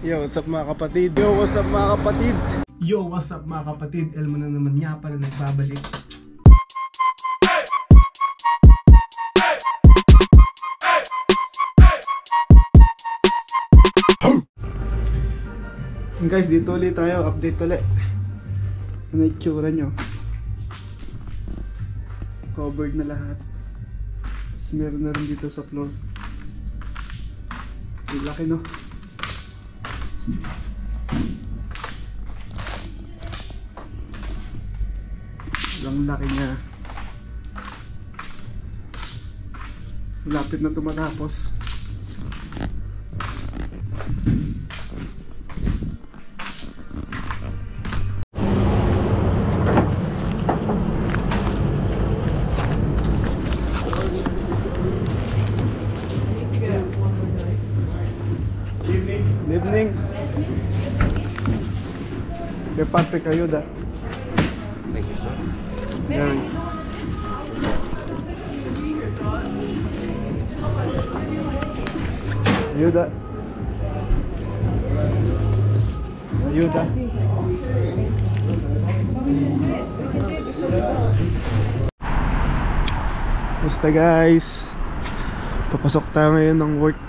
Yo, what's up mga kapatid? Yo, what's up mga kapatid? Yo, what's up mga kapatid? Elmo na naman nga pala nagbabalik. Guys, dito ulit tayo. Update ulit. Ano yung itsura nyo? Covered na lahat. Tapos meron na rin dito sa floor. Ang laki, no? Ang laki niya. Lapit na tumatapos. Good evening. Kay Patrick ayuda. Thank you, sir. Yan. Ayuda. Ayuda. Basta guys, papasok tayo ngayon ng work.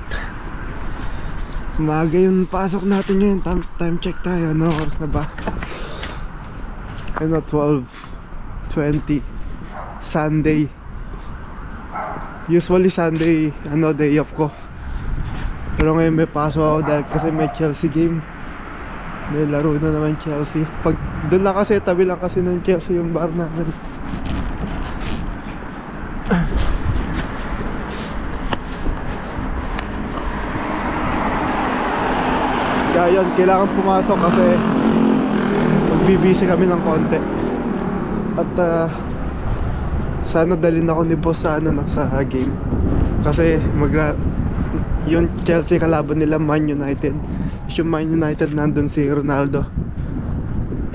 Umaga yung pasok natin ngayon. Time check tayo. Ano oras na ba? Ano, 12:20 Sunday. Usually Sunday, ano, day off ko. Pero ngayon may pasok ako dahil kasi may Chelsea game. May laro na naman Chelsea. Pag doon lang kasi, tabi lang kasi ng Chelsea yung bar namin. Kaya yun, kailangan pumasok kasi magbibisi kami ng konti. At sana dalhin ako ni boss sa, ano, sa game. Kasi yung Chelsea kalaban nila Man United. Yung Man United nandun si Ronaldo.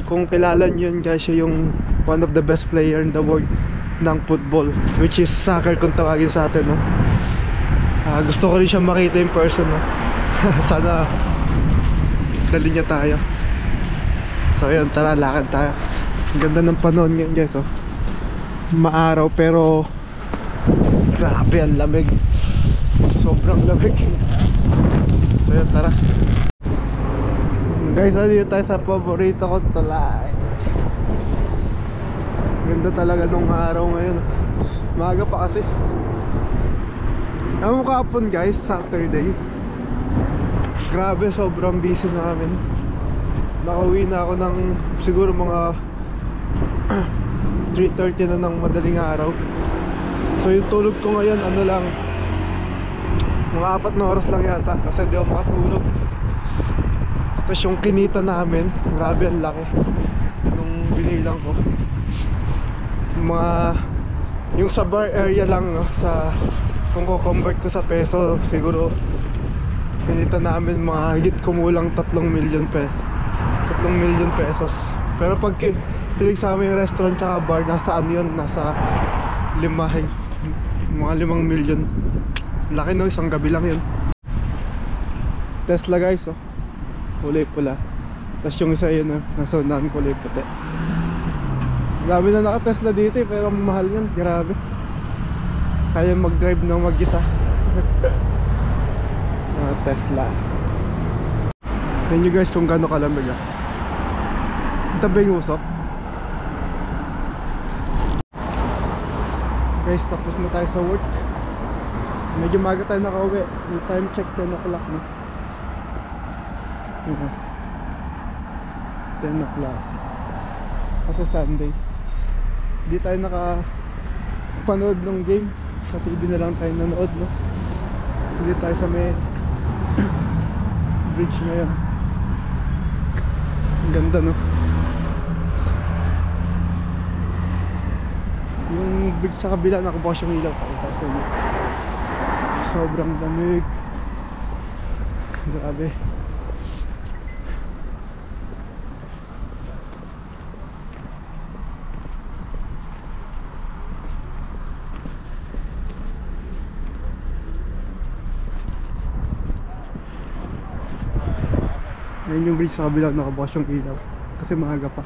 Kung kilala nyo yun guys, siya yung one of the best player in the world ng football, which is soccer kung tawagin sa atin, no? Gusto ko rin siya makita in person, no? Sana dali niya tayo. So yun, tara, lakad tayo. Ang ganda ng panahon ngayon guys, oh. Maaraw pero grabe ang lamig. Sobrang lamig. So yun, tara. Guys, dito tayo sa paborito ko, Tulay. Ganda talaga nung araw ngayon. Maaga pa kasi. Alam mo kahapon guys, Saturday, grabe, sobrang busy na kami. Nakauwi na ako ng siguro mga 3:30 na ng madaling araw. So yung tulog ko ngayon, ano lang, mga 4 na oras lang yata. Kasi di ako makatulog. Tapos yung kinita namin, grabe ang laki nung binilang ko. Yung sa bar area lang, no, sa, kung ko-convert ko sa peso, siguro pinita namin mga higit kumulang 3 million pesos. Pero pag pilig sa amin yung restaurant tsaka bar, nasa ano yun, nasa mga 5 million. Laki, no, isang gabi lang yun. Tesla guys, oh, kulay pula. Tapos yung isa yun, oh, nasa unahan, kulay puti. Grabe na naka-Tesla dito, pero mahal yan, grabe. Kaya mag-drive ng mag-isa. Tesla. Tignan nyo guys kung gaano kalamig, ah. Ito ba yung usok? Guys, tapos na tayo sa work. Medyo maga tayo nakauwi. Yung time check 10 o'clock na. 10 o'clock kasi Sunday. Hindi tayo nakapanood ng game. Sa TV na lang tayo nanood, no? Hindi tayo sa may bridge ngayon. Ang ganda, no? Yung bridge sa kabila, nakabukas yung ilaw. Sobrang lamig. Grabe. Yan yung bridge sa kabila, nakabukas yung ilaw kasi maaga pa.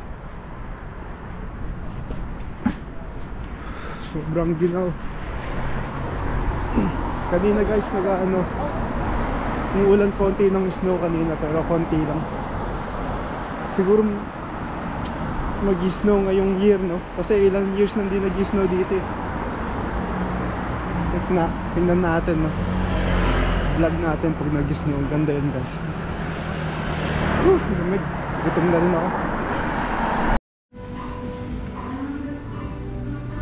Sobrang ginaw. Kanina guys, umuulan konti ng snow kanina, pero konti lang. Siguro mag-snow ngayong year, no? Kasi ilang years nang di nag-snow dito eh. Tingnan natin, no? Vlog natin pag nag-snow. Ganda yun guys. Lamig. Gutom na rin ako.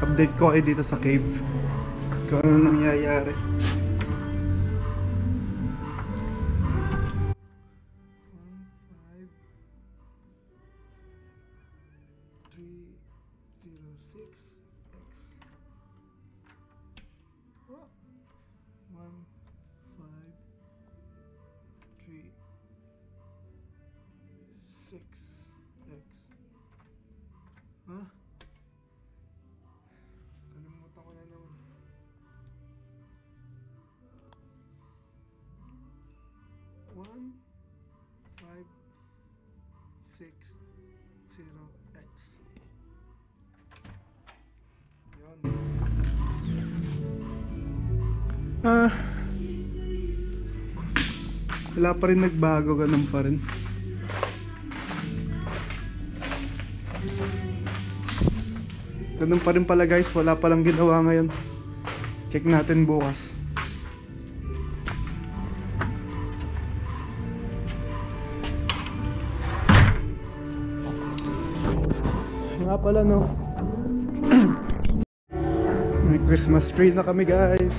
Update ko dito sa cave kung ano nangyayari. Huh? Kalimutan ko na naman. 1560x. Yun. Wala pa rin nagbago, ganun pa rin. Ganun pa rin pala guys, wala palang ginawa ngayon. Check natin bukas. Nga pala no. May Christmas tree na kami guys.